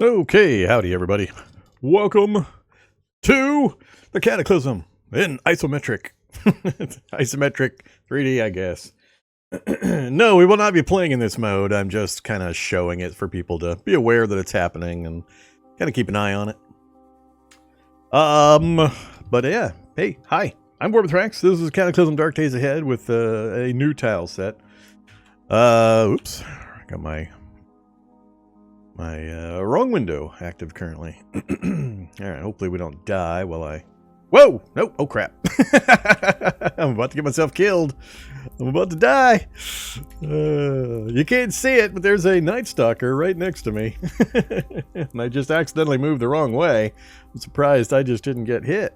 Okay, howdy everybody. Welcome to the Cataclysm in Isometric. Isometric 3D, I guess. No, we will not be playing in this mode. I'm just kind of showing it for people to be aware that it's happening and kind of keep an eye on it. But yeah, hey, hi. I'm Bloodclave. This is Cataclysm Dark Days Ahead with a new tile set. Oops. I got my wrong window active currently. Alright, hopefully we don't die while I... Whoa! Nope! Oh crap. I'm about to get myself killed. I'm about to die. You can't see it, but there's a Night Stalker right next to me. And I just accidentally moved the wrong way. I'm surprised I just didn't get hit.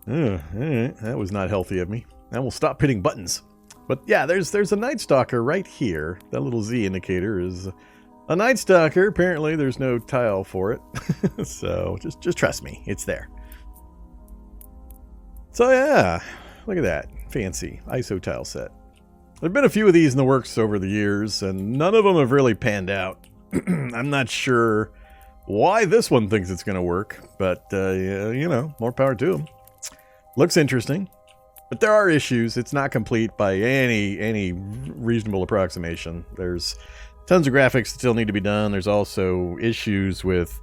Alright, that was not healthy of me. I will stop hitting buttons. But yeah, there's a Night Stalker right here. That little Z indicator is... a Night Stalker. Apparently there's no tile for it. So just trust me, it's there. So yeah, look at that. Fancy ISO tile set. There've been a few of these in the works over the years, and none of them have really panned out. I'm not sure why this one thinks it's going to work, but yeah, you know, more power to them. Looks interesting, but there are issues. It's not complete by any reasonable approximation. There's tons of graphics that still need to be done. There's also issues with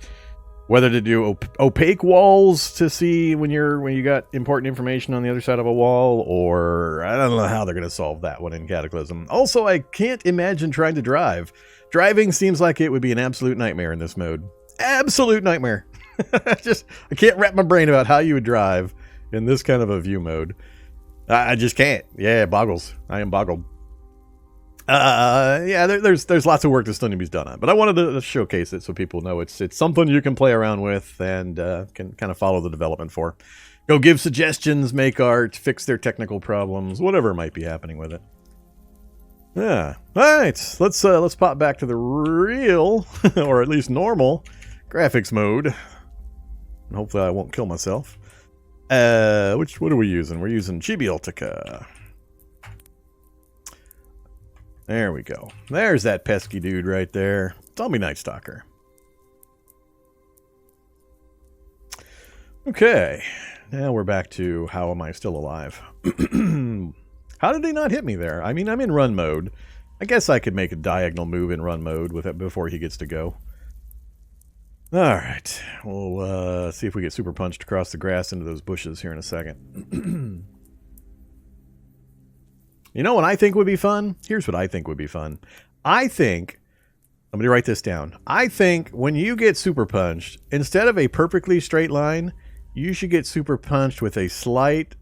whether to do opaque walls to see when you got important information on the other side of a wall, or I don't know how they're going to solve that one in Cataclysm. Also, I can't imagine trying to drive. Driving seems like it would be an absolute nightmare in this mode. Absolute nightmare. I can't wrap my brain about how you would drive in this kind of a view mode. I just can't. Yeah, it boggles. I am boggled. Yeah, there's lots of work that still needs to be done on, but I wanted to showcase it so people know it's something you can play around with and can kind of follow the development for. Go give suggestions, make art, fix their technical problems, whatever might be happening with it. Yeah, all right, let's pop back to the real, or at least normal, graphics mode. And hopefully I won't kill myself. What are we using? We're using Chibi-Ultica. There we go. There's that pesky dude right there. Zombie Night Stalker. Okay. Now we're back to how am I still alive? How did he not hit me there? I mean, I'm in run mode. I guess I could make a diagonal move in run mode with it before he gets to go. Alright. We'll see if we get super punched across the grass into those bushes here in a second. You know what I think would be fun? Here's what I think would be fun. I think, let me write this down. I think when you get super punched, instead of a perfectly straight line, you should get super punched with a slight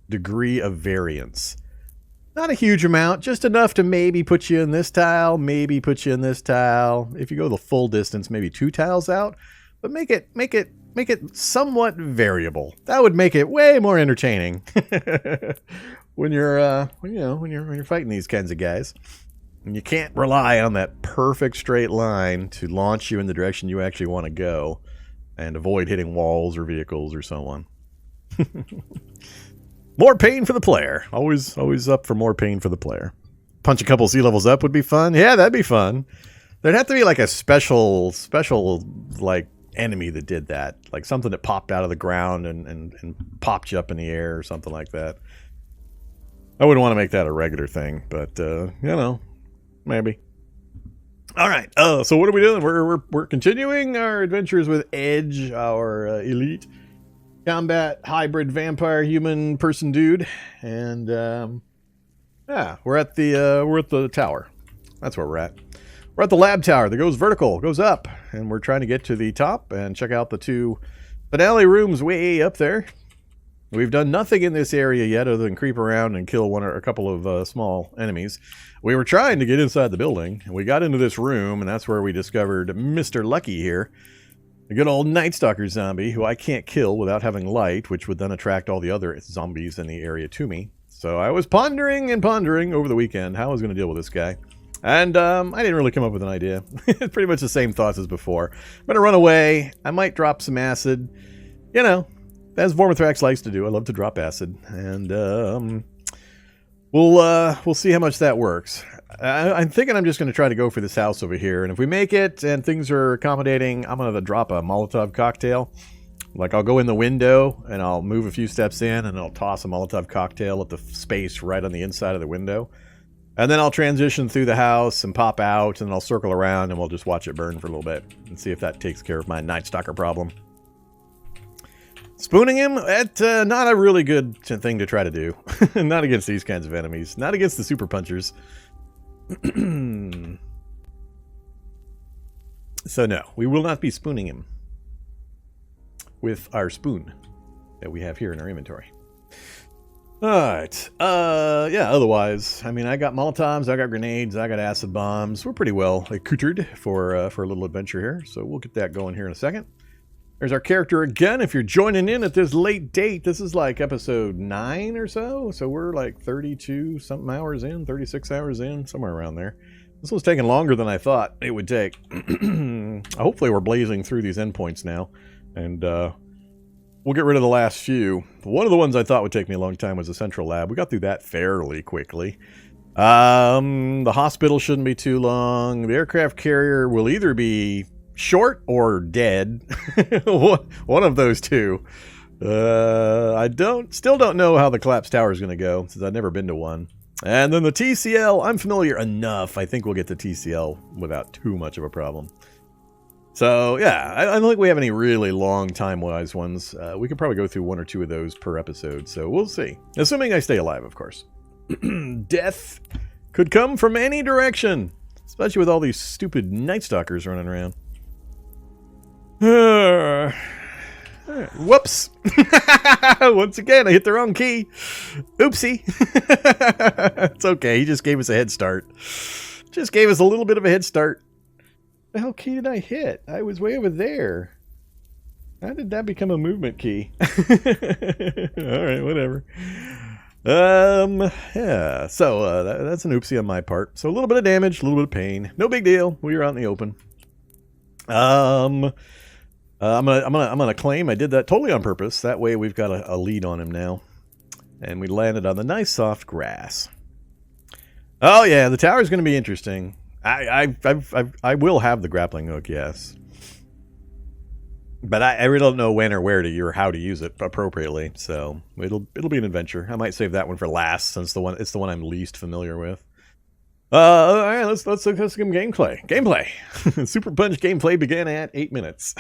degree of variance. Not a huge amount, just enough to maybe put you in this tile, maybe put you in this tile. If you go the full distance, maybe 2 tiles out, but make it somewhat variable. That would make it way more entertaining. When you're fighting these kinds of guys, and you can't rely on that perfect straight line to launch you in the direction you actually want to go, and avoid hitting walls or vehicles or so on. More pain for the player. Always up for more pain for the player. Punch a couple sea levels up would be fun. Yeah, that'd be fun. There'd have to be like a special like enemy that did that, like something that popped out of the ground and popped you up in the air or something like that. I wouldn't want to make that a regular thing, but, you know, maybe. All right, so what are we doing? We're continuing our adventures with Edge, our elite combat hybrid vampire human person dude, and yeah, we're at the tower. That's where we're at. We're at the lab tower that goes vertical, goes up, and we're trying to get to the top and check out the 2 finale rooms way up there. We've done nothing in this area yet other than creep around and kill one or a couple of small enemies. We were trying to get inside the building, and we got into this room, and that's where we discovered Mr. Lucky here. A good old Night Stalker zombie who I can't kill without having light, which would then attract all the other zombies in the area to me. So I was pondering and pondering over the weekend how I was going to deal with this guy. And I didn't really come up with an idea. Pretty much the same thoughts as before. I'm going to run away. I might drop some acid. You know, as Vormithrax likes to do. I love to drop acid. And we'll see how much that works. I'm thinking I'm just going to try to go for this house over here. And if we make it and things are accommodating, I'm going to drop a Molotov cocktail. Like, I'll go in the window and I'll move a few steps in and I'll toss a Molotov cocktail at the space right on the inside of the window. And then I'll transition through the house and pop out, and I'll circle around and we'll just watch it burn for a little bit and see if that takes care of my Night Stalker problem. Spooning him? That's not a really good thing to try to do. Not against these kinds of enemies. Not against the super punchers. So no, we will not be spooning him with our spoon that we have here in our inventory. Alright, yeah, otherwise, I mean, I got Molotovs, I got grenades, I got acid bombs. We're pretty well accoutered for a little adventure here, so we'll get that going here in a second. There's our character again. If you're joining in at this late date, this is like episode 9 or so, so we're like 32 something hours in, 36 hours in, somewhere around there. This one's taking longer than I thought it would take. Hopefully we're blazing through these endpoints now, and we'll get rid of the last few. One of the ones I thought would take me a long time was the central lab. We got through that fairly quickly. The hospital shouldn't be too long. The aircraft carrier will either be short or dead. One of those two. I still don't know how the collapsed tower is going to go, since I've never been to one. And then the TCL, I'm familiar enough. I think we'll get the TCL without too much of a problem. So, yeah, I don't think we have any really long time-wise ones. We could probably go through 1 or 2 of those per episode, so we'll see. Assuming I stay alive, of course. Death could come from any direction, especially with all these stupid Night Stalkers running around. Whoops! Once again, I hit the wrong key. Oopsie. It's okay, he just gave us a head start. Just gave us a little bit of a head start. The hell key did I hit? I was way over there. How did that become a movement key? Alright, whatever. Yeah, so that's an oopsie on my part. So a little bit of damage, a little bit of pain. No big deal. We were out in the open. I'm gonna claim I did that totally on purpose. That way we've got a lead on him now. And we landed on the nice soft grass. Oh yeah, the tower's gonna be interesting. I will have the grappling hook, yes. But I really don't know when or where to or how to use it appropriately, so it'll be an adventure. I might save that one for last, since it's the one I'm least familiar with. All right, let's look at some gameplay. Super Punch gameplay began at 8 minutes.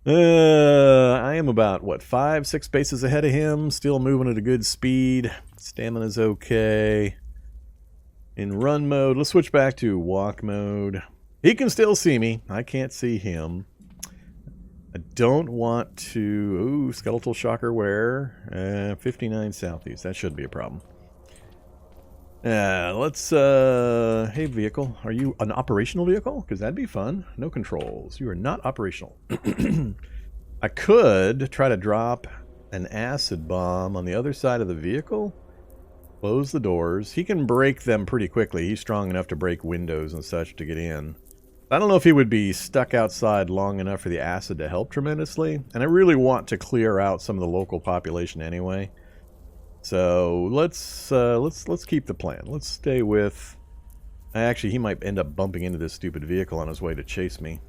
I am about what 5-6 spaces ahead of him, still moving at a good speed. Stamina's okay. In run mode, let's switch back to walk mode. He can still see me. I can't see him. I don't want to... Ooh, skeletal shocker wear. 59 southeast. That shouldn't be a problem. Let's... Hey, vehicle. Are you an operational vehicle? Because that'd be fun. No controls. You are not operational. I could try to drop an acid bomb on the other side of the vehicle. Close the doors. He can break them pretty quickly. He's strong enough to break windows and such to get in. I don't know if he would be stuck outside long enough for the acid to help tremendously. And I really want to clear out some of the local population anyway. So let's keep the plan. Let's stay with... Actually, he might end up bumping into this stupid vehicle on his way to chase me.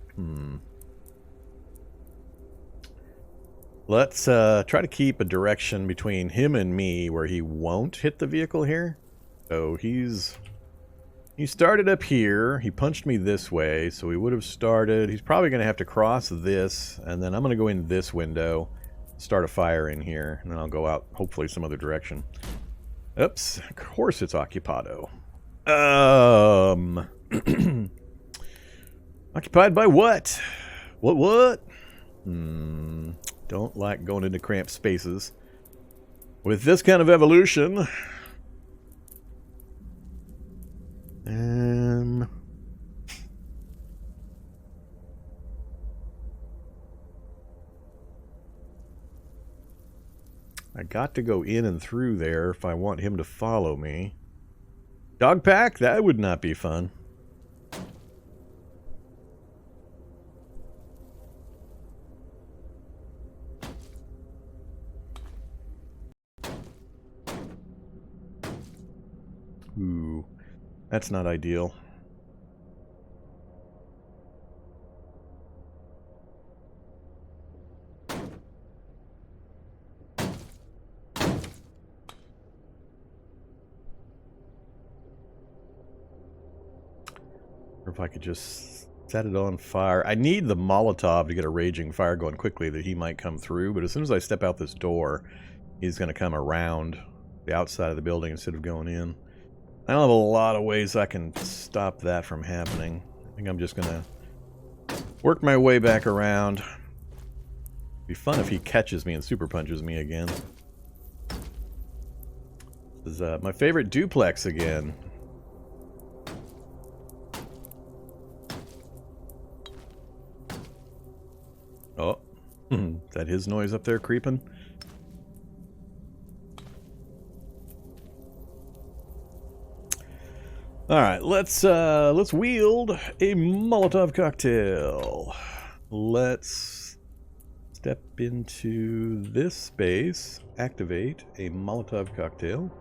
Let's try to keep a direction between him and me where he won't hit the vehicle here. So he started up here. He punched me this way, so he would have started... He's probably going to have to cross this, and then I'm going to go in this window, start a fire in here, and then I'll go out, hopefully, some other direction. Oops. Of course it's Occupado. Occupied by what? What? Don't like going into cramped spaces. With this kind of evolution... I got to go in and through there if I want him to follow me. Dog pack? That would not be fun. Ooh. That's not ideal. Or if I could just set it on fire. I need the Molotov to get a raging fire going quickly that he might come through, but as soon as I step out this door, he's going to come around the outside of the building instead of going in. I don't have a lot of ways I can stop that from happening. I think I'm just going to work my way back around. It'd be fun if he catches me and super punches me again. This is my favorite duplex again. Oh, is that his noise up there creeping? All right, let's wield a Molotov cocktail. Let's step into this space, activate a Molotov cocktail,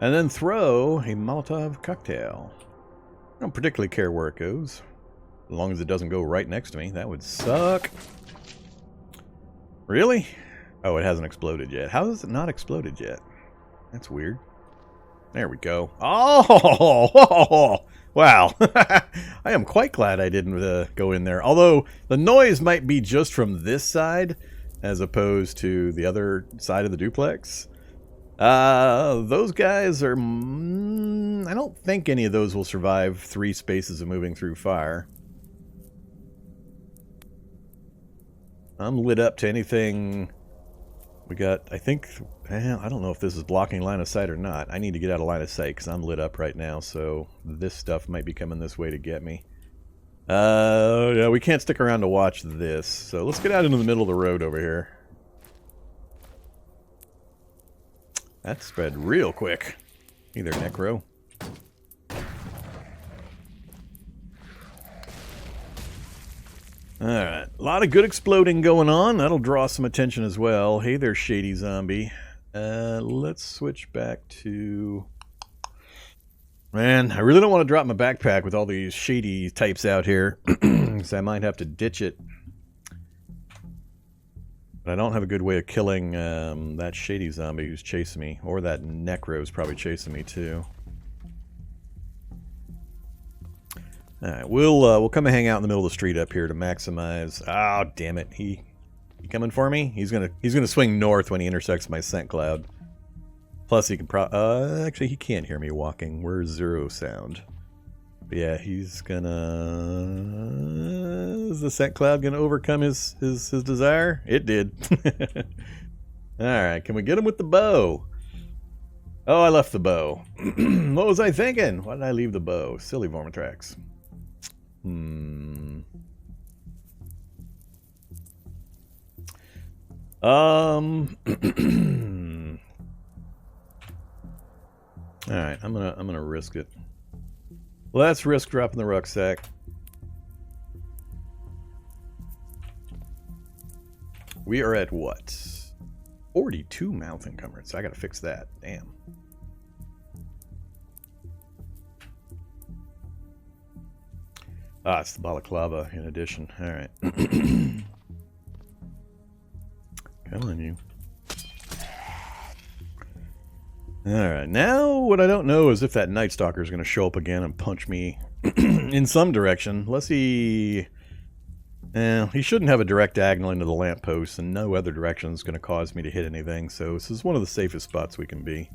and then throw a Molotov cocktail. I don't particularly care where it goes, as long as it doesn't go right next to me. That would suck. Really? Oh, it hasn't exploded yet. How has it not exploded yet? That's weird. There we go. Oh, wow. I am quite glad I didn't go in there. Although, the noise might be just from this side, as opposed to the other side of the duplex. Those guys are... I don't think any of those will survive 3 spaces of moving through fire. I'm lit up to anything... We got, I think, I don't know if this is blocking line of sight or not. I need to get out of line of sight because I'm lit up right now, so this stuff might be coming this way to get me. Yeah, we can't stick around to watch this, so let's get out into the middle of the road over here. That spread real quick. Either Necro. Alright, a lot of good exploding going on. That'll draw some attention as well. Hey there, shady zombie. Let's switch back to... Man, I really don't want to drop my backpack with all these shady types out here. So I might have to ditch it. But I don't have a good way of killing that shady zombie who's chasing me. Or that Necro's probably chasing me too. Alright, we'll come and hang out in the middle of the street up here to maximize... Oh, damn it. He coming for me? He's gonna swing north when he intersects my scent cloud. Plus he can actually he can't hear me walking. We're 0 sound. But yeah, he's gonna... Is the scent cloud gonna overcome his desire? It did. Alright, can we get him with the bow? Oh, I left the bow. What was I thinking? Why did I leave the bow? Silly Vormatrax. Alright, I'm gonna risk it. Let's risk dropping the rucksack. We are at what? 42 mouth encumbrance. I gotta fix that. Damn. Ah, it's the balaclava in addition. Alright. Come on, you. Alright, now what I don't know is if that Night Stalker is going to show up again and punch me in some direction. Unless he shouldn't have a direct diagonal into the lamppost, and no other direction is going to cause me to hit anything, so this is one of the safest spots we can be.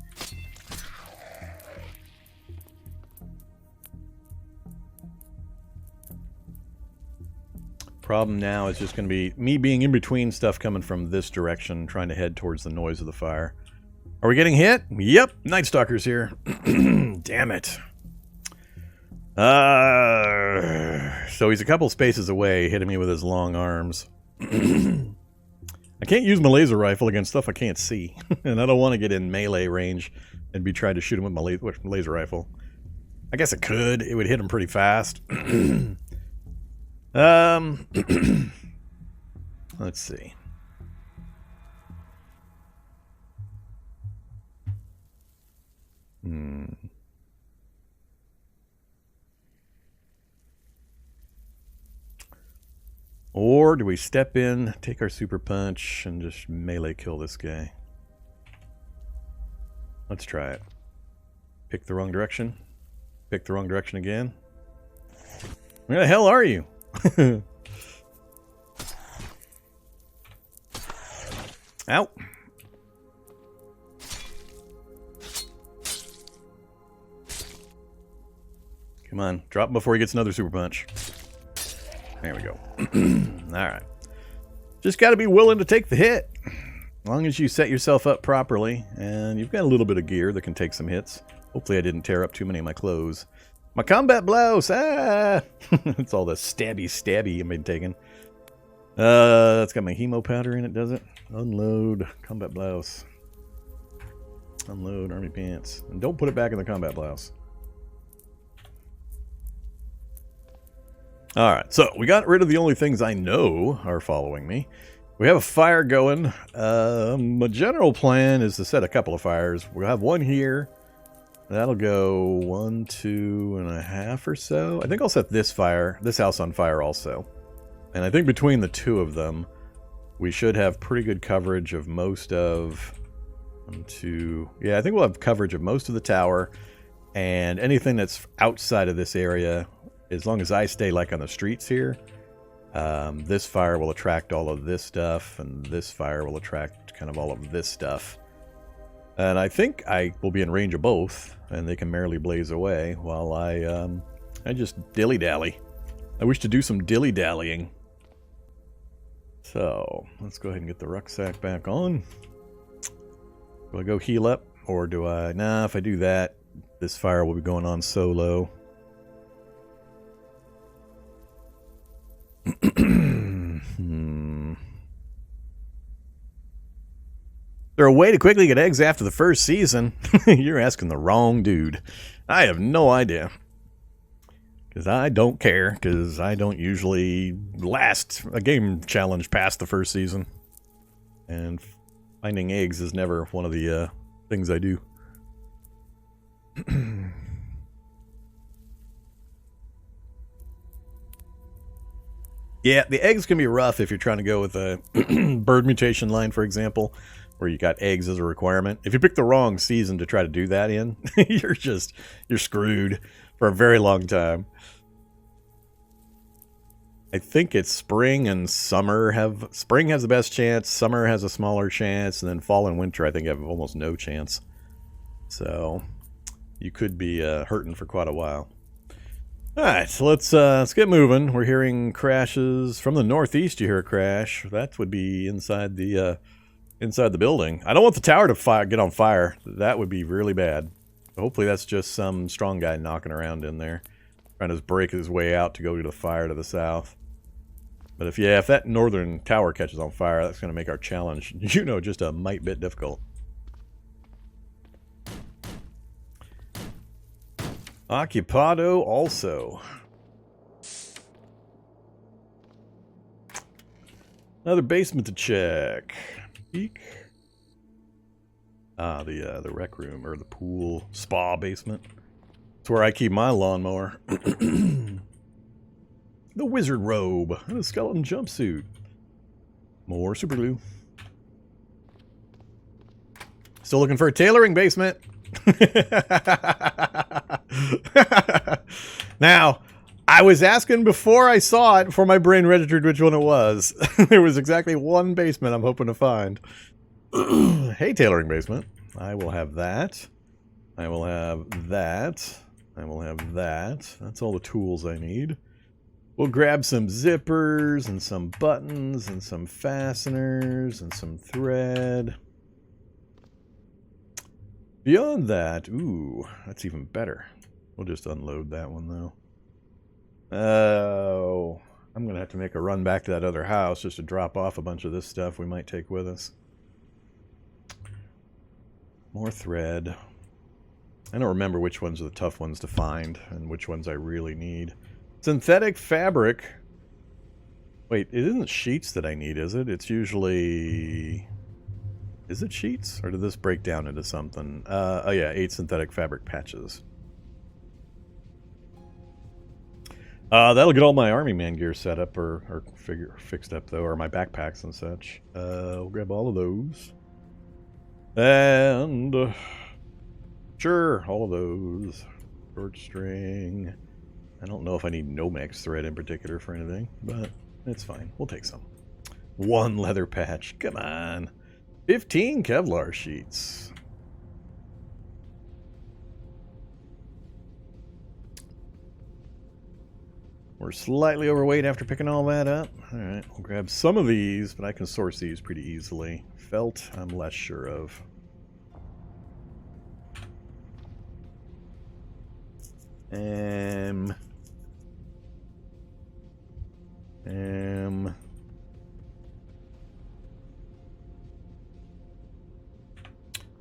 Problem now is just going to be me being in between stuff coming from this direction, trying to head towards the noise of the fire. Are we getting hit? Yep, Night Stalker's here. Damn it. So he's a couple spaces away, hitting me with his long arms. I can't use my laser rifle against stuff I can't see. And I don't want to get in melee range and be trying to shoot him with my laser rifle. I guess it could. It would hit him pretty fast. Let's see. Or do we step in, take our super punch, and just melee kill this guy? Let's try it. Pick the wrong direction. Pick the wrong direction again. Where the hell are you? Ow. Come on, drop him before he gets another super punch. There we go. Alright. Just got to be willing to take the hit. As long as you set yourself up properly, and you've got a little bit of gear that can take some hits. Hopefully I didn't tear up too many of my clothes. My combat blouse! Ah! It's all the stabby I've been taking. That's got my hemo powder in it, does it? Unload. Combat blouse. Unload army pants. And don't put it back in the combat blouse. Alright, so we got rid of the only things I know are following me. We have a fire going. My general plan is to set a couple of fires. We'll have one here. That'll go 1, 2.5 or so. I think I'll set this house on fire also. And I think between the two of them, we should have pretty good coverage of most of... 1, 2... Yeah, I think we'll have coverage of most of the tower. And anything that's outside of this area, as long as I stay like on the streets here, this fire will attract all of this stuff, and this fire will attract kind of all of this stuff. And I think I will be in range of both, and they can merrily blaze away while I just dilly-dally. I wish to do some dilly-dallying. So, let's go ahead and get the rucksack back on. Do I go heal up, or do I... Nah, if I do that, this fire will be going on solo. Is there a way to quickly get eggs after the first season? You're asking the wrong dude. I have no idea. Because I don't care, because I don't usually last a game challenge past the first season. And finding eggs is never one of the things I do. Yeah, the eggs can be rough if you're trying to go with a bird mutation line, for example, where you got eggs as a requirement. If you pick the wrong season to try to do that in, you're screwed for a very long time. I think it's spring and summer spring has the best chance, summer has a smaller chance, and then fall and winter I think have almost no chance. So you could be hurting for quite a while. Alright, so let's get moving. We're hearing crashes from the northeast. You hear a crash. That would be inside the building. I don't want the tower to get on fire. That would be really bad. Hopefully that's just some strong guy knocking around in there, trying to break his way out to go to the fire to the south. But if that northern tower catches on fire, that's going to make our challenge, just a mite bit difficult. Occupado also. Another basement to check. Peek. Ah, the rec room, or the pool, spa basement. It's where I keep my lawnmower. The wizard robe and a skeleton jumpsuit. More super glue. Still looking for a tailoring basement. Now, I was asking before I saw it, before my brain registered which one it was. There was exactly one basement I'm hoping to find. Hey, tailoring basement. I will have that. I will have that. I will have that. That's all the tools I need. We'll grab some zippers and some buttons and some fasteners and some thread. Beyond that, ooh, that's even better. We'll just unload that one, though. Oh, I'm going to have to make a run back to that other house just to drop off a bunch of this stuff we might take with us. More thread. I don't remember which ones are the tough ones to find and which ones I really need. Synthetic fabric. Wait, it isn't sheets that I need, is it? It's usually... Is it sheets? Or did this break down into something? Oh yeah, 8 synthetic fabric patches. That'll get all my army man gear set up or fixed up though, or my backpacks and such. We'll grab all of those. And sure, all of those. Short string. I don't know if I need Nomex thread in particular for anything, but it's fine. We'll take some. 1 leather patch. Come on. 15 Kevlar sheets. We're slightly overweight after picking all that up. Alright, we'll grab some of these, but I can source these pretty easily. Felt, I'm less sure of. I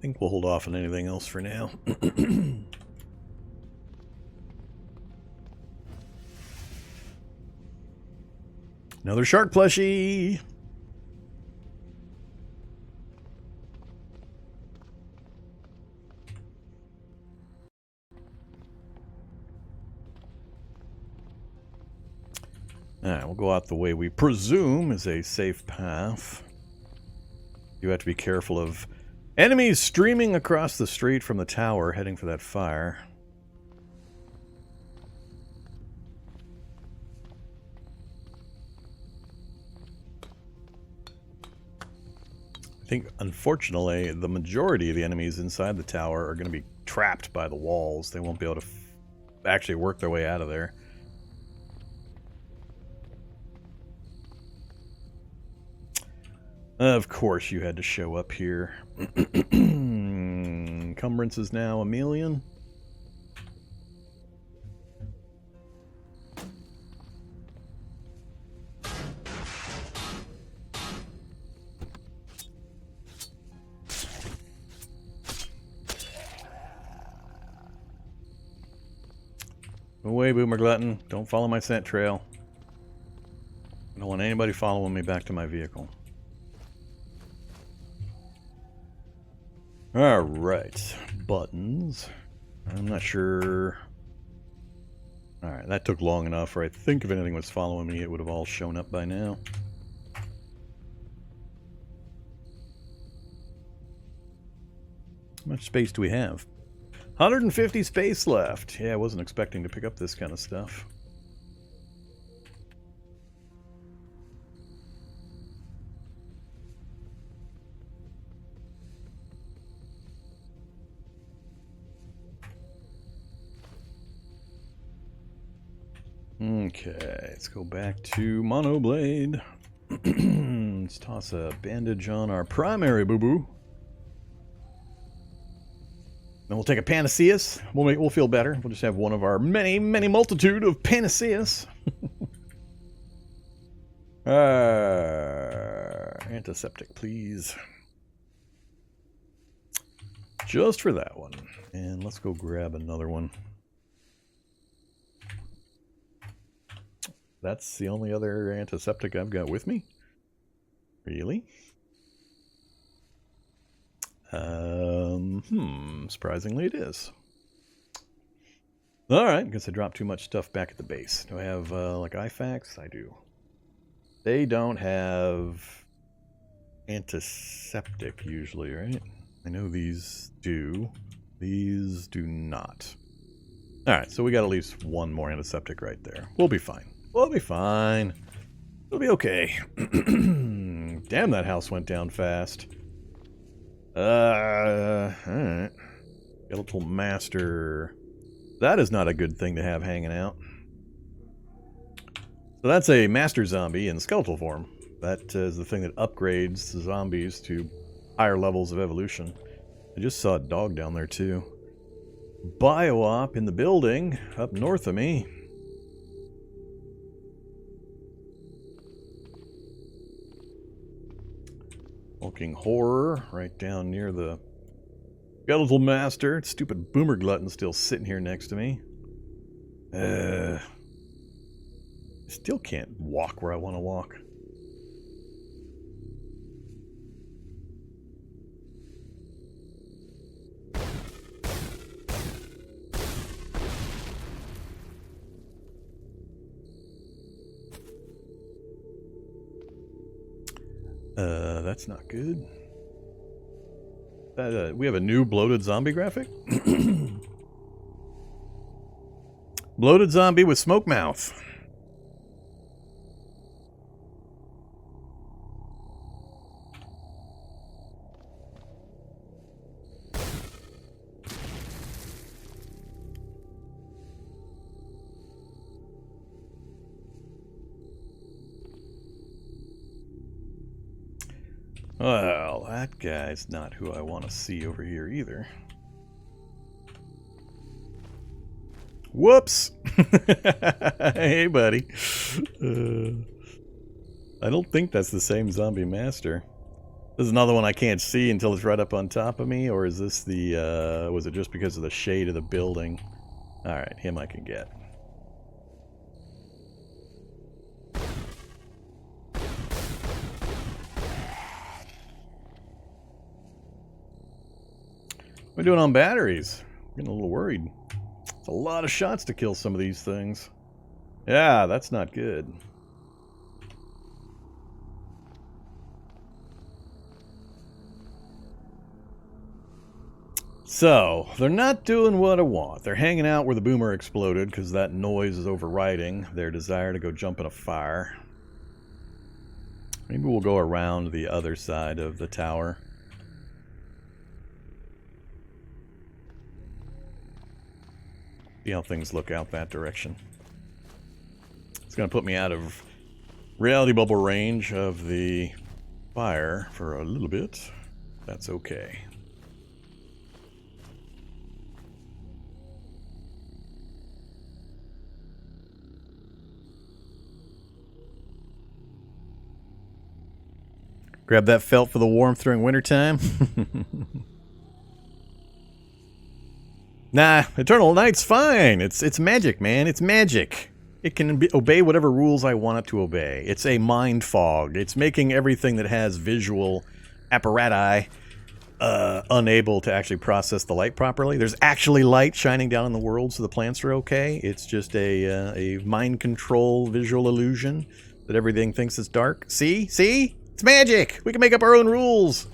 think we'll hold off on anything else for now. Another shark plushie! Alright, we'll go out the way we presume is a safe path. You have to be careful of enemies streaming across the street from the tower heading for that fire. I think, unfortunately, the majority of the enemies inside the tower are going to be trapped by the walls. They won't be able to actually work their way out of there. Of course you had to show up here. Encumbrance is now 1,000,000. Away, Boomer Glutton. Don't follow my scent trail. I don't want anybody following me back to my vehicle. Alright, buttons. I'm not sure. Alright, that took long enough, or I think if anything was following me, it would have all shown up by now. How much space do we have? 150 space left. Yeah, I wasn't expecting to pick up this kind of stuff. Okay, let's go back to Monoblade. Let's toss a bandage on our primary boo-boo. Then we'll take a Panaceas. We'll feel better. We'll just have one of our many, many multitude of Panaceas. Antiseptic, please. Just for that one. And let's go grab another one. That's the only other antiseptic I've got with me? Really? Surprisingly it is. Alright, guess I dropped too much stuff back at the base. Do I have, like, IFAKs? I do. They don't have antiseptic usually, right? I know these do. These do not. Alright, so we got at least one more antiseptic right there. We'll be fine. We'll be fine. It'll be okay. Damn, that house went down fast. Alright. Skeletal Master. That is not a good thing to have hanging out. So that's a Master Zombie in skeletal form. That is the thing that upgrades the zombies to higher levels of evolution. I just saw a dog down there too. Bio-op in the building up north of me. Hulking Horror right down near the Skeletal Master. Stupid Boomer Glutton still sitting here next to me. I still can't walk where I want to walk. That's not good. We have a new bloated zombie graphic. Bloated zombie with smoke mouth. Well, that guy's not who I want to see over here either. Whoops! Hey, buddy. I don't think that's the same zombie master. This is another one I can't see until it's right up on top of me, or is this the, was it just because of the shade of the building? Alright, him I can get. What are we doing on batteries? I'm getting a little worried. It's a lot of shots to kill some of these things. Yeah, that's not good. So, they're not doing what I want. They're hanging out where the boomer exploded because that noise is overriding their desire to go jump in a fire. Maybe we'll go around the other side of the tower. See how things look out that direction. It's going to put me out of reality bubble range of the fire for a little bit. That's okay. Grab that felt for the warmth during wintertime. Nah, Eternal Night's fine. It's magic, man. It's magic. It can obey whatever rules I want it to obey. It's a mind fog. It's making everything that has visual apparatus unable to actually process the light properly. There's actually light shining down on the world, so the plants are okay. It's just a mind control visual illusion that everything thinks it's dark. See? See? It's magic! We can make up our own rules!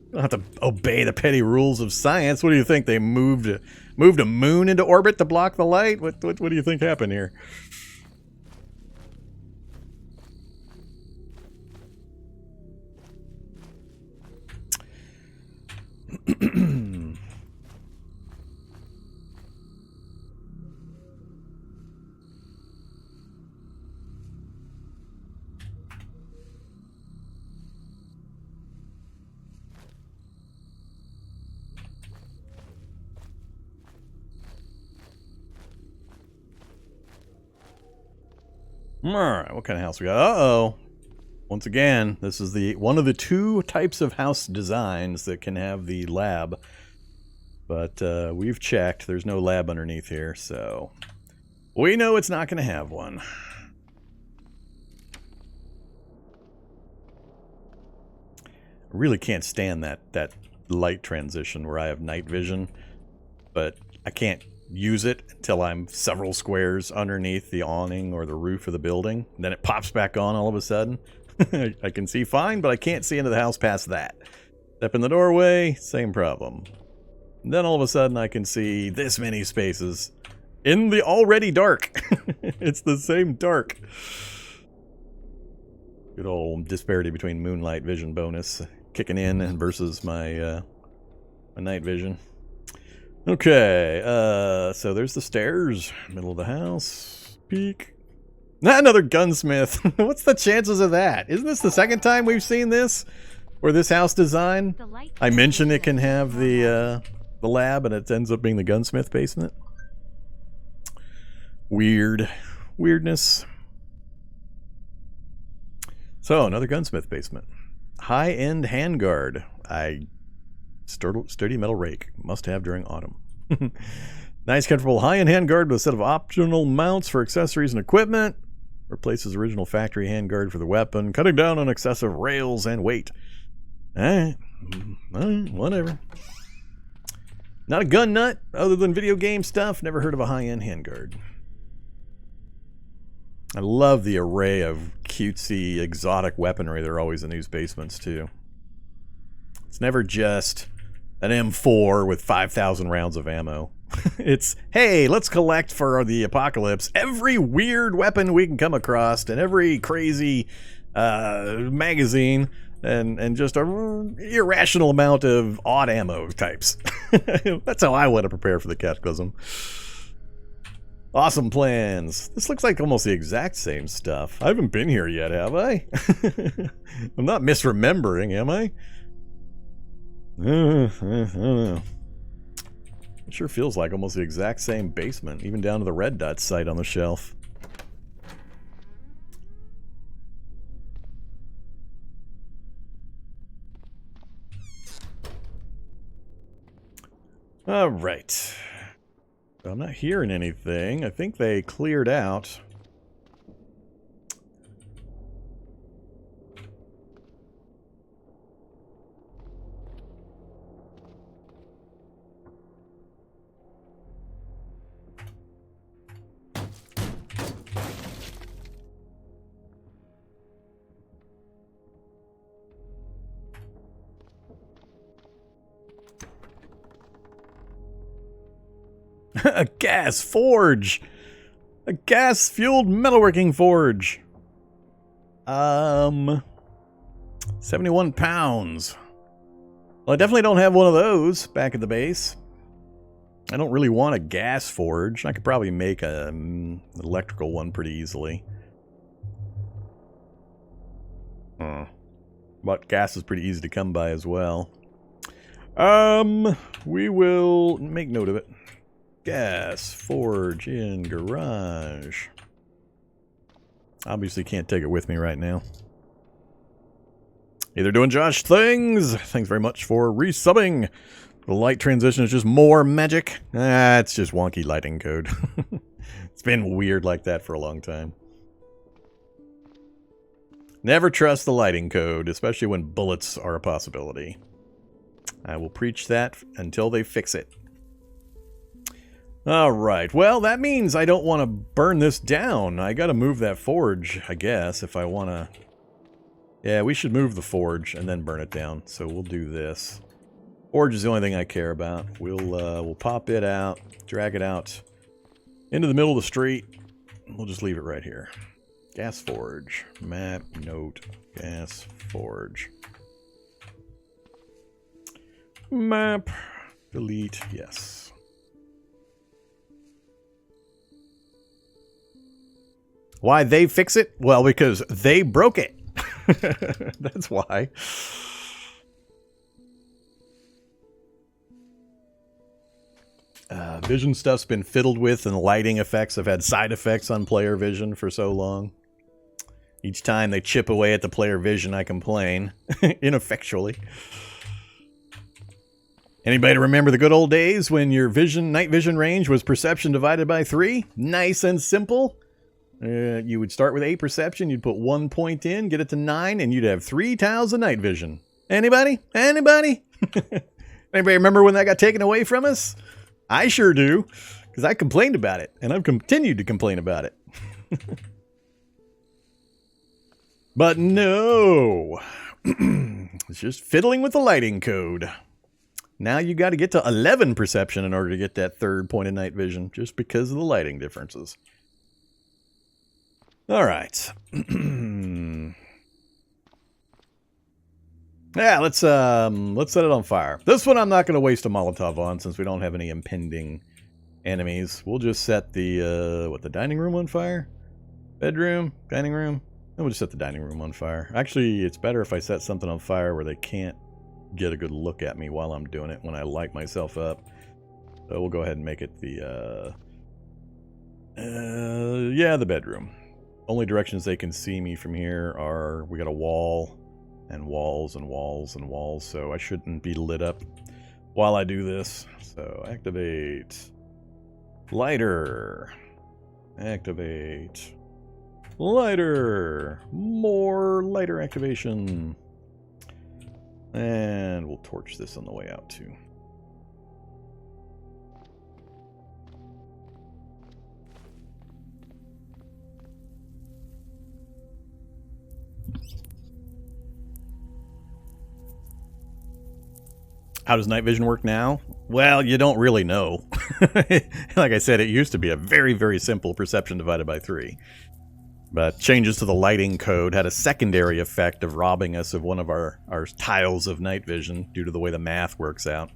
Don't have to obey the petty rules of science. What do you think? They moved a moon into orbit to block the light? What do you think happened here? Alright, what kind of house we got? Uh-oh. Once again, this is one of the two types of house designs that can have the lab. But we've checked. There's no lab underneath here, so we know it's not going to have one. I really can't stand that light transition where I have night vision, but I can't use it until I'm several squares underneath the awning or the roof of the building. And then it pops back on all of a sudden. I can see fine, but I can't see into the house past that. Step in the doorway, same problem. And then all of a sudden I can see this many spaces in the already dark. It's the same dark. Good old disparity between moonlight vision bonus kicking in versus my night vision. Okay, so there's the stairs, middle of the house, peek. Not another gunsmith. What's the chances of that? Isn't this the second time we've seen this? Or this house design? I mentioned it can have the lab, and it ends up being the gunsmith basement. Weird. Weirdness. So, another gunsmith basement. High-end handguard. Sturdy metal rake. Must have during autumn. Nice, comfortable high-end handguard with a set of optional mounts for accessories and equipment. Replaces original factory handguard for the weapon, cutting down on excessive rails and weight. Alright. Whatever. Not a gun nut, other than video game stuff. Never heard of a high-end handguard. I love the array of cutesy, exotic weaponry there are always in these basements, too. It's never just an M4 with 5,000 rounds of ammo. It's, hey, let's collect for the apocalypse every weird weapon we can come across and every crazy magazine and just a irrational amount of odd ammo types. That's how I want to prepare for the Cataclysm. Awesome plans. This looks like almost the exact same stuff. I haven't been here yet, have I? I'm not misremembering, am I? I don't know. It sure feels like almost the exact same basement, even down to the red dot site on the shelf. All right. I'm not hearing anything. I think they cleared out. A gas forge! A gas-fueled metalworking forge! 71 pounds. Well, I definitely don't have one of those back at the base. I don't really want a gas forge. I could probably make an electrical one pretty easily. But gas is pretty easy to come by as well. We will make note of it. Gas forge in garage. Obviously can't take it with me right now. Either doing Josh things. Thanks very much for resubbing. The light transition is just more magic. It's just wonky lighting code. It's been weird like that for a long time. Never trust the lighting code, especially when bullets are a possibility. I will preach that until they fix it. Alright, well, that means I don't want to burn this down. I gotta move that forge, I guess, if I want to... Yeah, we should move the forge and then burn it down. So we'll do this. Forge is the only thing I care about. We'll pop it out, drag it out into the middle of the street. We'll just leave it right here. Gas forge. Map, note, gas forge. Map. Delete, yes. Why they fix it? Well, because they broke it. That's why. Vision stuff's been fiddled with, and lighting effects have had side effects on player vision for so long. Each time they chip away at the player vision, I complain. Ineffectually. Anybody remember the good old days when your night vision range was perception divided by 3? Nice and simple. You would start with 8 perception, you'd put 1 point in, get it to 9, and you'd have 3 tiles of night vision. Anybody? Anybody? Anybody remember when that got taken away from us? I sure do, because I complained about it, and I've continued to complain about it. But no. It's just fiddling with the lighting code. Now you got to get to 11 perception in order to get that 3rd point of night vision, just because of the lighting differences. All right. Yeah, let's set it on fire. This one I'm not going to waste a Molotov on since we don't have any impending enemies. We'll just set the the dining room on fire? Bedroom, dining room. And we'll just set the dining room on fire. Actually, it's better if I set something on fire where they can't get a good look at me while I'm doing it when I light myself up. So we'll go ahead and make it the the bedroom. Only directions they can see me from here are, we got a wall and walls and walls and walls, so I shouldn't be lit up while I do this. So activate lighter, activate lighter, more lighter activation, and we'll torch this on the way out too. How does night vision work now? Well, you don't really know. Like I said, it used to be a very, very simple perception divided by 3. But changes to the lighting code had a secondary effect of robbing us of one of our tiles of night vision due to the way the math works out.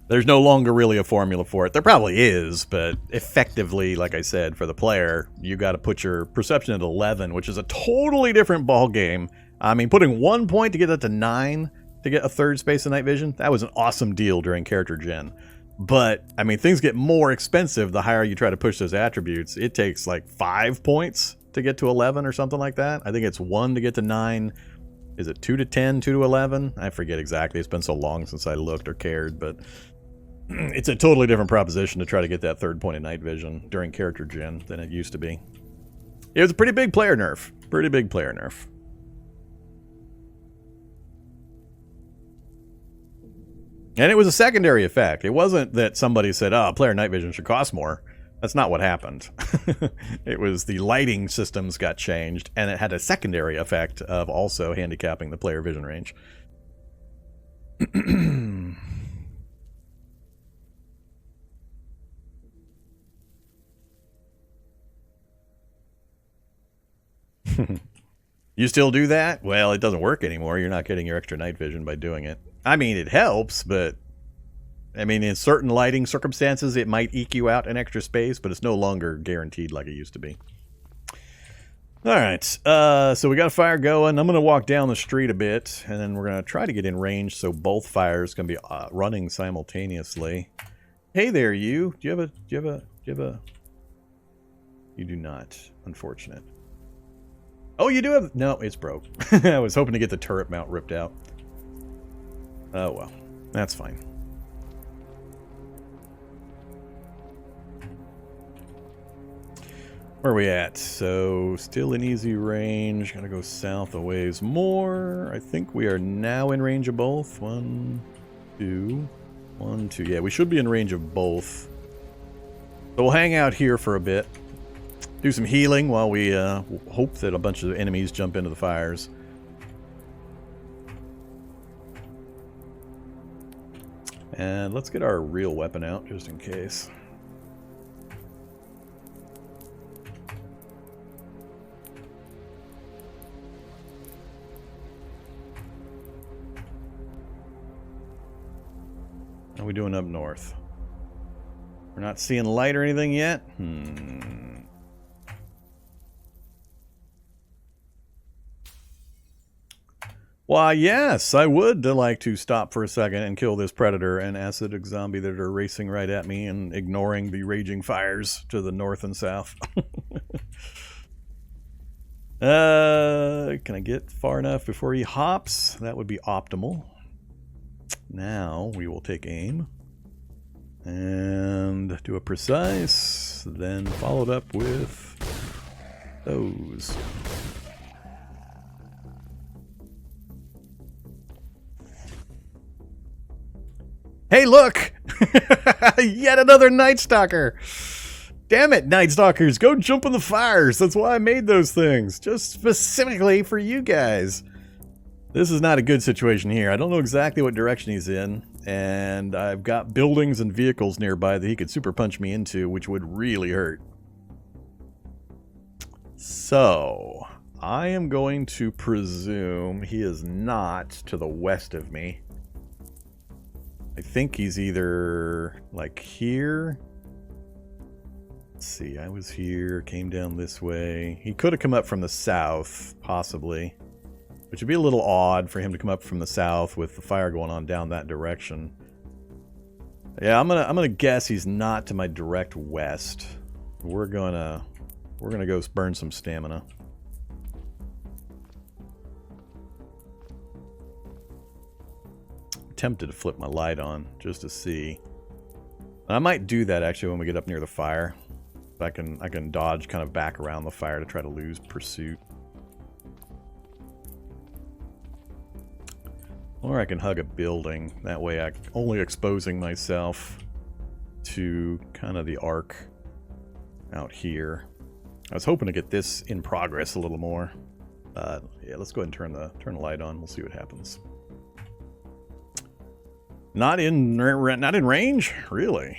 There's no longer really a formula for it. There probably is, but effectively, like I said, for the player, you got to put your perception at 11, which is a totally different ball game. I mean, putting 1 point to get that to 9 to get a third space of night vision, that was an awesome deal during character gen. But, I mean, things get more expensive the higher you try to push those attributes. It takes like 5 points to get to 11 or something like that. I think it's 1 to get to 9. Is it 2 to 10, 2 to 11? I forget exactly. It's been so long since I looked or cared, but it's a totally different proposition to try to get that third point of night vision during character gen than it used to be. It was a pretty big player nerf. Pretty big player nerf. And it was a secondary effect. It wasn't that somebody said, oh, player night vision should cost more. That's not what happened. It was the lighting systems got changed, and it had a secondary effect of also handicapping the player vision range. You still do that? Well, it doesn't work anymore. You're not getting your extra night vision by doing it. I mean, it helps, but I mean, in certain lighting circumstances, it might eke you out an extra space, but it's no longer guaranteed like it used to be. All right, so we got a fire going. I'm going to walk down the street a bit, and then we're going to try to get in range so both fires can be running simultaneously. Hey there, you. Do you have a... You do not. Unfortunate. Oh, you do have... No, it's broke. I was hoping to get the turret mount ripped out. Oh, well. That's fine. Where are we at? So, still in easy range. Gotta go south a ways more. I think we are now in range of both. 1, 2. 1, 2. Yeah, we should be in range of both. So we'll hang out here for a bit. Do some healing while we hope that a bunch of enemies jump into the fires. And let's get our real weapon out, just in case. How are we doing up north? We're not seeing light or anything yet? Why, yes, I would like to stop for a second and kill this predator and acidic zombie that are racing right at me and ignoring the raging fires to the north and south. Can I get far enough before he hops? That would be optimal. Now we will take aim and do a precise, then followed up with those. Hey, look! Yet another Night Stalker! Damn it, Night Stalkers, go jump in the fires! That's why I made those things, just specifically for you guys. This is not a good situation here. I don't know exactly what direction he's in, and I've got buildings and vehicles nearby that he could super punch me into, which would really hurt. So, I am going to presume he is not to the west of me. I think he's either, like, here. Let's see, I was here, came down this way. He could have come up from the south, possibly. Which would be a little odd for him to come up from the south with the fire going on down that direction. Yeah, I'm gonna guess he's not to my direct west. We're gonna go burn some stamina. Tempted to flip my light on just to see. I might do that actually when we get up near the fire. I can dodge kind of back around the fire to try to lose pursuit. Or I can hug a building. That way I'm only exposing myself to kind of the arc out here. I was hoping to get this in progress a little more. Yeah, let's go ahead and turn the light on. We'll see what happens. Not in range? Really?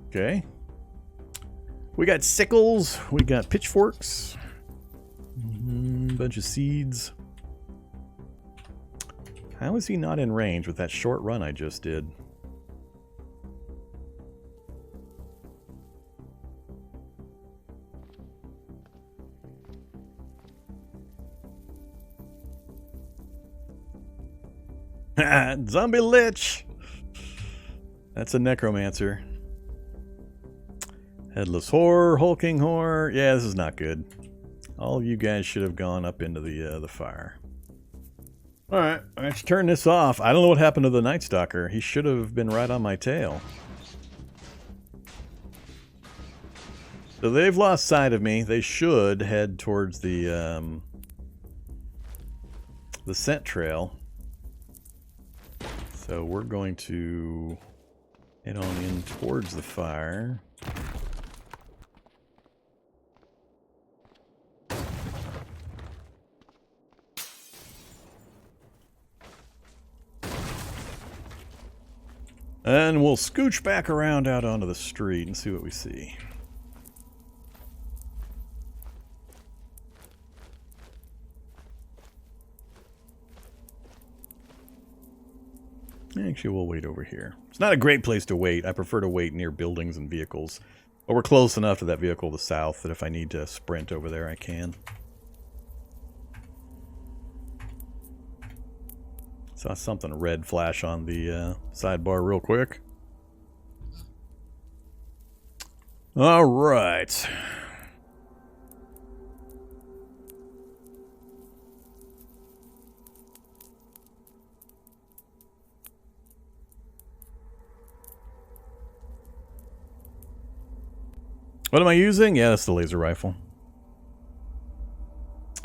Okay. We got sickles. We got pitchforks. Bunch of seeds. How is he not in range with that short run I just did? Zombie Lich! That's a necromancer. Headless Horror, Hulking Horror. Yeah, this is not good. All of you guys should have gone up into the fire. Alright, let's turn this off. I don't know what happened to the Night Stalker. He should have been right on my tail. So they've lost sight of me. They should head towards the scent trail. So we're going to head on in towards the fire. And we'll scooch back around out onto the street and see what we see. Actually, we'll wait over here. It's not a great place to wait. I prefer to wait near buildings and vehicles. But we're close enough to that vehicle to the south that if I need to sprint over there, I can. Saw something red flash on the sidebar real quick. All right. What am I using? Yeah, that's the laser rifle.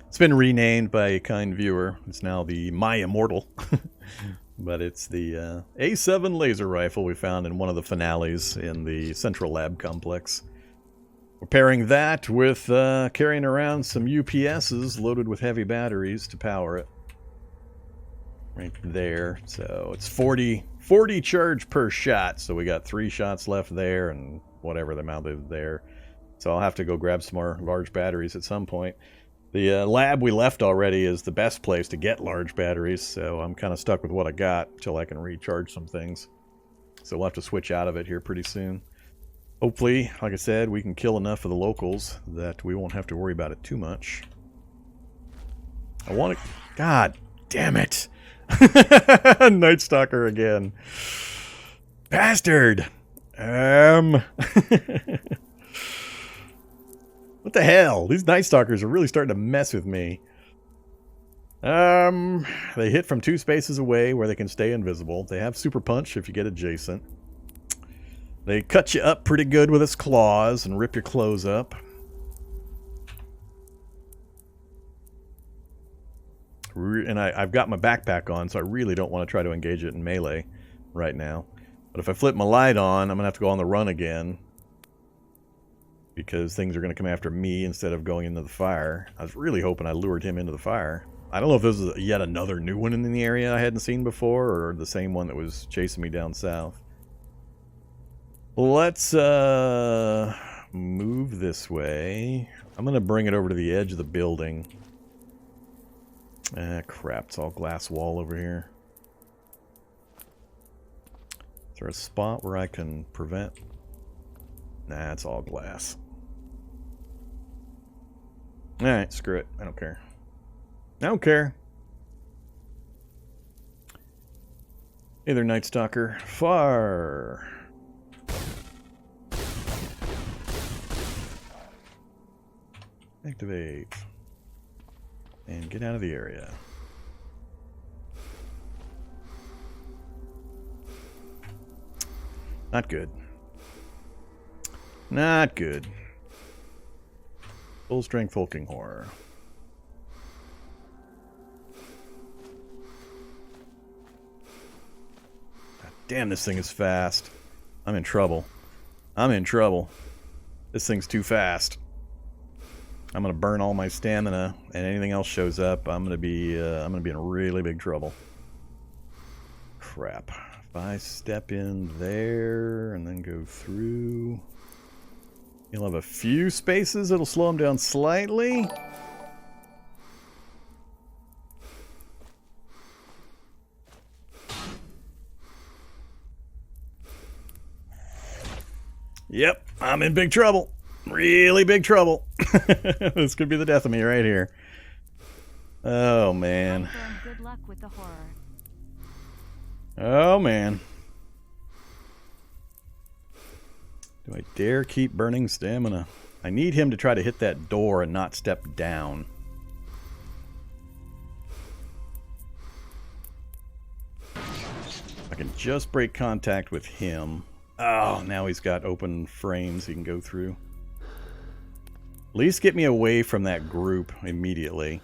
It's been renamed by a kind viewer. It's now the My Immortal. But it's the A7 laser rifle we found in one of the finales in the Central Lab complex. We're pairing that with carrying around some UPSs loaded with heavy batteries to power it. Right there. So it's 40 charge per shot. So we got 3 shots left there and whatever the amount is there. So I'll have to go grab some more large batteries at some point. The lab we left already is the best place to get large batteries, so I'm kind of stuck with what I got until I can recharge some things. So we'll have to switch out of it here pretty soon. Hopefully, like I said, we can kill enough of the locals that we won't have to worry about it too much. I want to... God damn it! Night Stalker again. Bastard! What the hell? These Night Stalkers are really starting to mess with me. They hit from 2 spaces away where they can stay invisible. They have Super Punch if you get adjacent. They cut you up pretty good with its claws and rip your clothes up. And I've got my backpack on, so I really don't want to try to engage it in melee right now. But if I flip my light on, I'm going to have to go on the run again. Because things are going to come after me instead of going into the fire. I was really hoping I lured him into the fire. I don't know if this is yet another new one in the area I hadn't seen before, or the same one that was chasing me down south. Let's move this way. I'm going to bring it over to the edge of the building. Ah, crap. It's all glass wall over here. Is there a spot where I can prevent... Nah, it's all glass. Alright, screw it. I don't care. I don't care. Hey there, Night Stalker. Far. Activate. And get out of the area. Not good. Not good. Full strength hulking horror. God damn, this thing is fast. I'm in trouble. I'm in trouble. This thing's too fast. I'm gonna burn all my stamina, and anything else shows up, I'm gonna be in really big trouble. crap. If I step in there and then go through, he'll have a few spaces. It'll slow him down slightly. Yep, I'm in big trouble. Really big trouble. This could be the death of me right here. Oh, man. Good luck with the horror. Oh, man. Do I dare keep burning stamina? I need him to try to hit that door and not step down. I can just break contact with him. Oh, now he's got open frames he can go through. At least get me away from that group immediately.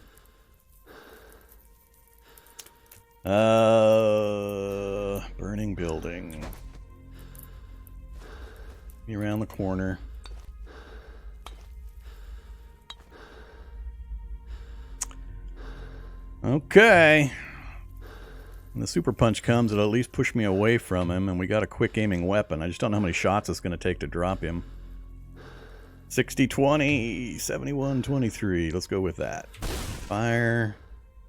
Burning building. Be around the corner. Okay. When the super punch comes, it'll at least push me away from him, and we got a quick aiming weapon. I just don't know how many shots it's going to take to drop him. 60-20, 71-23. Let's go with that. Fire,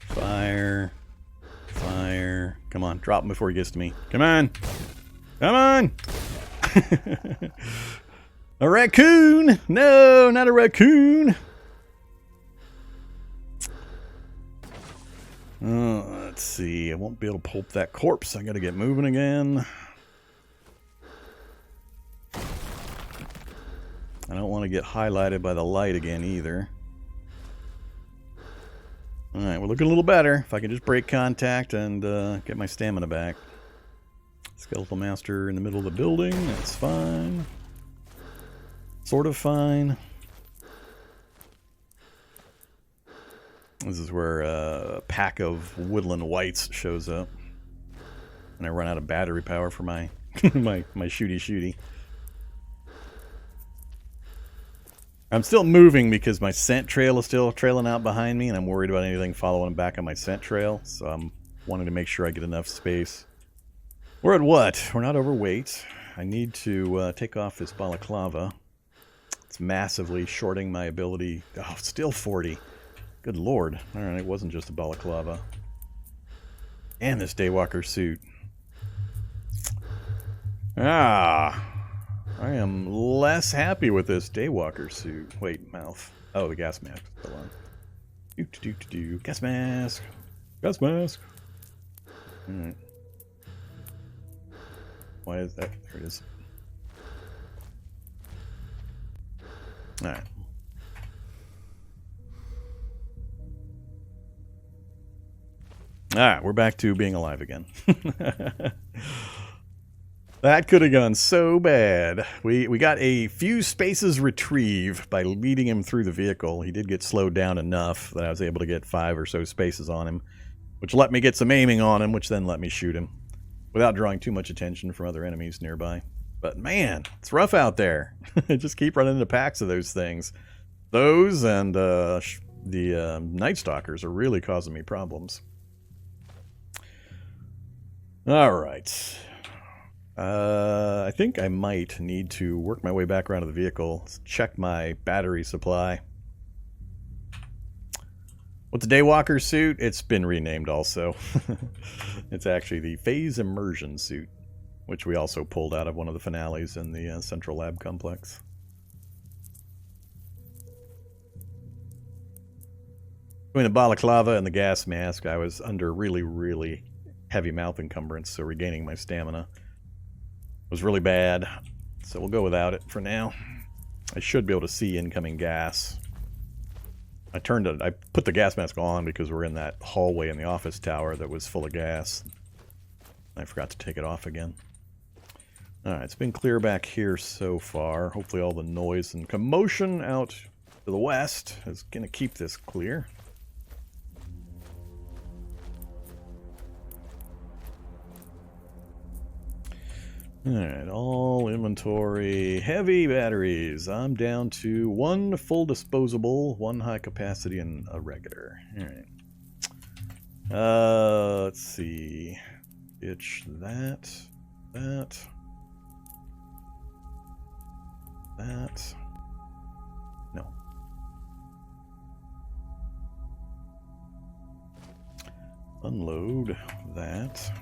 fire, fire. Come on, drop him before he gets to me. Come on. Come on. A raccoon. No, not a raccoon. Let's see. I won't be able to pulp that corpse. I gotta get moving again. I don't want to get highlighted by the light again either. Alright, we're looking a little better. If I can just break contact and get my stamina back. Skeletal Master in the middle of the building. That's fine. Sort of fine. This is where a pack of woodland whites shows up. And I run out of battery power for my my shooty. I'm still moving because my scent trail is still trailing out behind me, and I'm worried about anything following back on my scent trail. So I'm wanting to make sure I get enough space. We're at what? We're not overweight. I need to take off this balaclava. It's massively shorting my ability. Oh, still 40. Good lord. Alright, it wasn't just a balaclava. And this Daywalker suit. I am less happy with this Daywalker suit. Wait, mouth. Oh, the gas mask is still on. Gas mask. Gas mask. Alright. Why is that? There it is. Alright. Alright, we're back to being alive again. That could have gone so bad. We got a few spaces retrieved by leading him through the vehicle. He did get slowed down enough that I was able to get 5 or so spaces on him, which let me get some aiming on him, which then let me shoot him without drawing too much attention from other enemies nearby. But man, it's rough out there. Just keep running into packs of those things. Those and the Night Stalkers are really causing me problems. Alright. I think I might need to work my way back around to the vehicle, check my battery supply. What's a Daywalker suit? It's been renamed also. It's actually the Phase Immersion suit, which we also pulled out of one of the finales in the Central Lab Complex. Between the balaclava and the gas mask, I was under really heavy mouth encumbrance, so regaining my stamina was really bad. So we'll go without it for now. I should be able to see incoming gas. I put the gas mask on because we're in that hallway in the office tower that was full of gas. I forgot to take it off again. Alright, it's been clear back here so far. Hopefully all the noise and commotion out to the west is going to keep this clear. Alright, all inventory. Heavy batteries. I'm down to 1 full disposable, 1 high capacity, and a regular. Alright. Let's see. Ditch that. That. That. No. Unload that.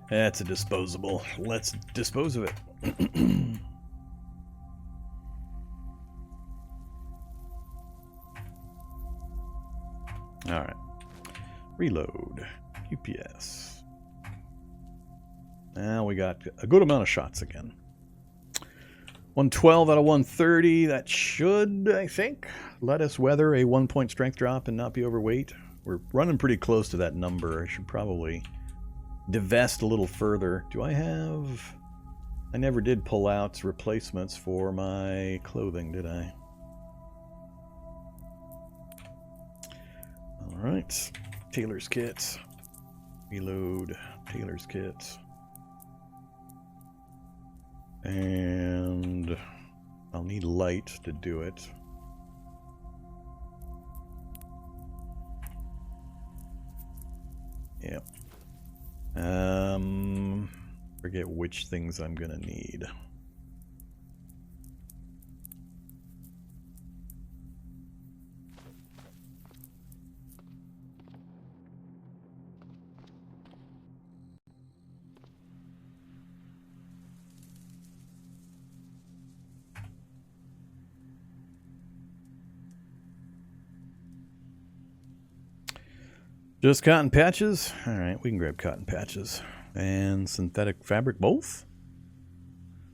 That's a disposable. Let's dispose of it. All right. Reload. UPS. Now we got a good amount of shots again. 112 out of 130. That should, I think, let us weather a 1-point strength drop and not be overweight. We're running pretty close to that number. I should probably divest a little further. Do I have... I never did pull out replacements for my clothing, did I? Alright. Tailor's kit. Reload. Tailor's kit. And I'll need light to do it. Yep. Forget which things I'm gonna need. Just cotton patches? Alright, we can grab cotton patches. And synthetic fabric, both?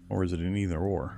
Or is it an either or?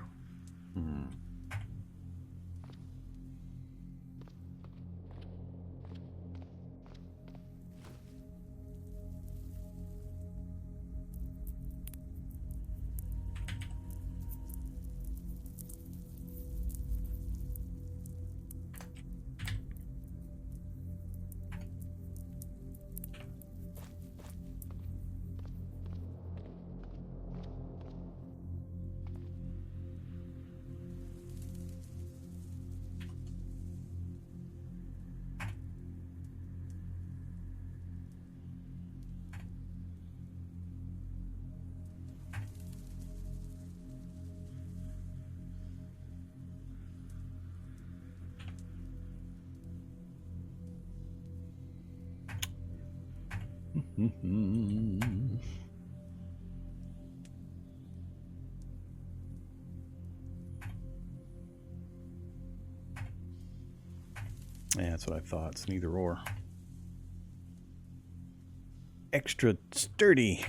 Yeah, that's what I thought. It's neither or. Extra sturdy.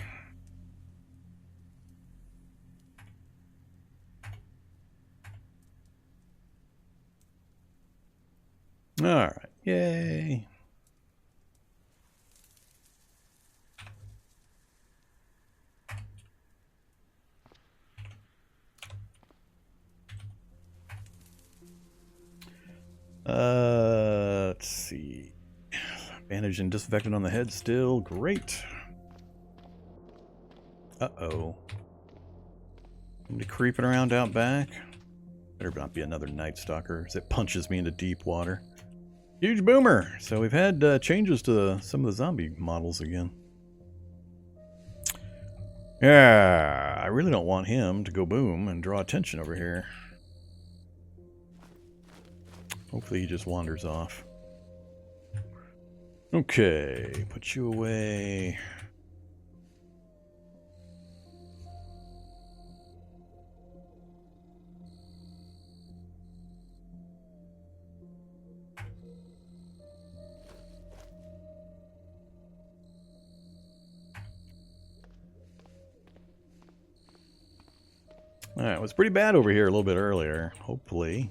All right. Yay. Let's see. Bandaged and disinfected on the head still. Great. Uh-oh. Somebody creeping around out back. Better not be another Night Stalker as it punches me into deep water. Huge boomer. So we've had changes to some of the zombie models again. Yeah, I really don't want him to go boom and draw attention over here. Hopefully he just wanders off. Okay, put you away. Alright, it was pretty bad over here a little bit earlier. Hopefully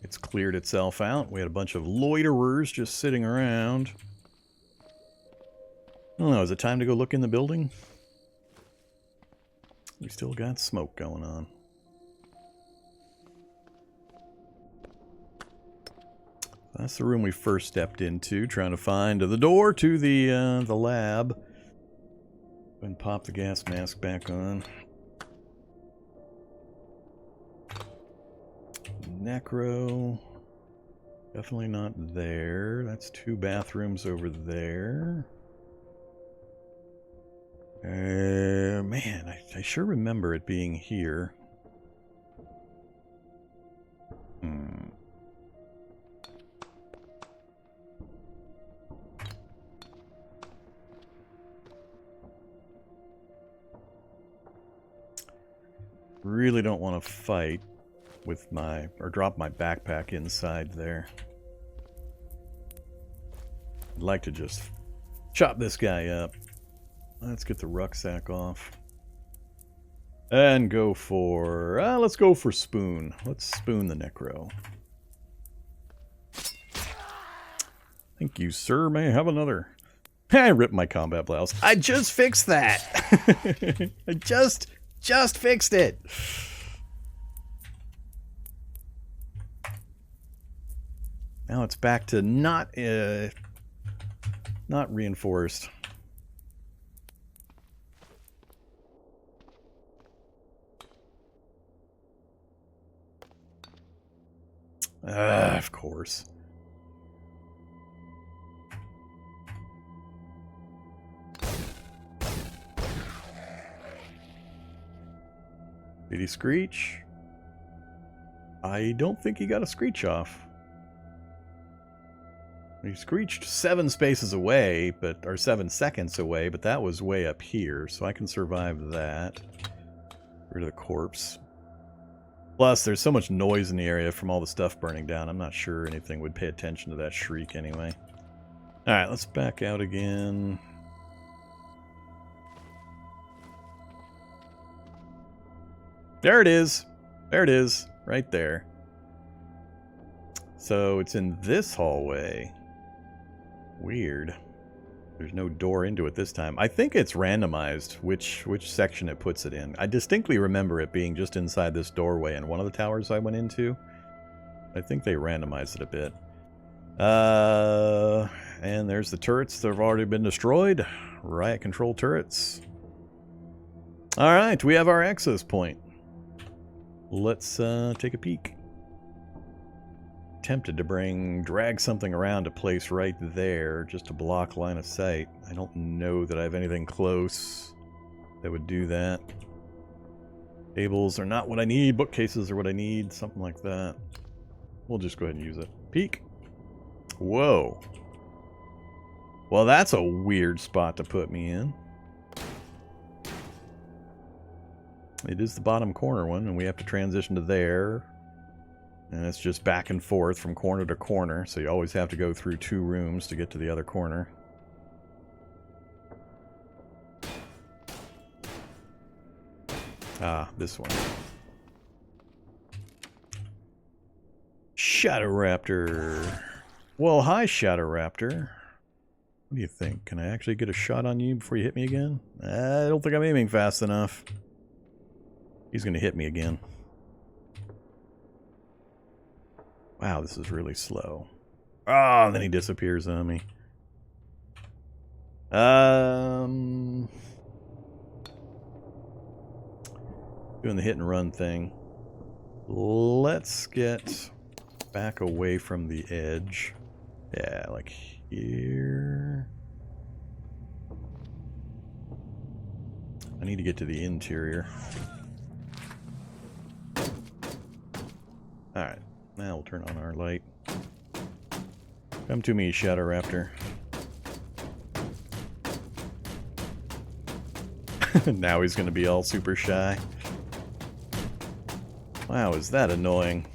it's cleared itself out. We had a bunch of loiterers just sitting around. I don't know, is it time to go look in the building? We still got smoke going on. That's the room we first stepped into, trying to find the door to the lab. And pop the gas mask back on. Necro. Definitely not there. That's 2 bathrooms over there. Man, I sure remember it being here. Really don't want to fight with or drop my backpack inside there. I'd like to just chop this guy up. Let's get the rucksack off. And go for... let's go for spoon. Let's spoon the Necro. Thank you, sir. May I have another? I ripped my combat blouse. I just fixed that! I just fixed it! Now it's back to not reinforced. Of course. Did he screech? I don't think he got a screech off. He screeched 7 spaces away, or 7 seconds away, but that was way up here, so I can survive that. Get rid of the corpse. Plus, there's so much noise in the area from all the stuff burning down, I'm not sure anything would pay attention to that shriek anyway. Alright, let's back out again. There it is! There it is! Right there. So, it's in this hallway. Weird. There's no door into it this time. I think it's randomized which section it puts it in. I distinctly remember it being just inside this doorway in one of the towers I went into. I think they randomized it a bit. And there's the turrets that have already been destroyed. Riot control turrets. Alright, we have our access point. Let's take a peek. Tempted to drag something around a place right there just to block line of sight. I don't know that I have anything close that would do that. Tables are not what I need. Bookcases are what I need. Something like that. We'll just go ahead and use it. Peek. Whoa. Well, that's a weird spot to put me in. It is the bottom corner one, and we have to transition to there. And it's just back and forth from corner to corner, so you always have to go through 2 rooms to get to the other corner. Ah, this one. Shadow Raptor. Well, hi, Shadow Raptor. What do you think? Can I actually get a shot on you before you hit me again? I don't think I'm aiming fast enough. He's going to hit me again. Wow, this is really slow. Ah, and then he disappears on me. Doing the hit and run thing. Let's get back away from the edge. Yeah, like here. I need to get to the interior. Alright. Now we'll turn on our light. Come to me, Shadow Raptor. Now he's going to be all super shy. Wow, is that annoying?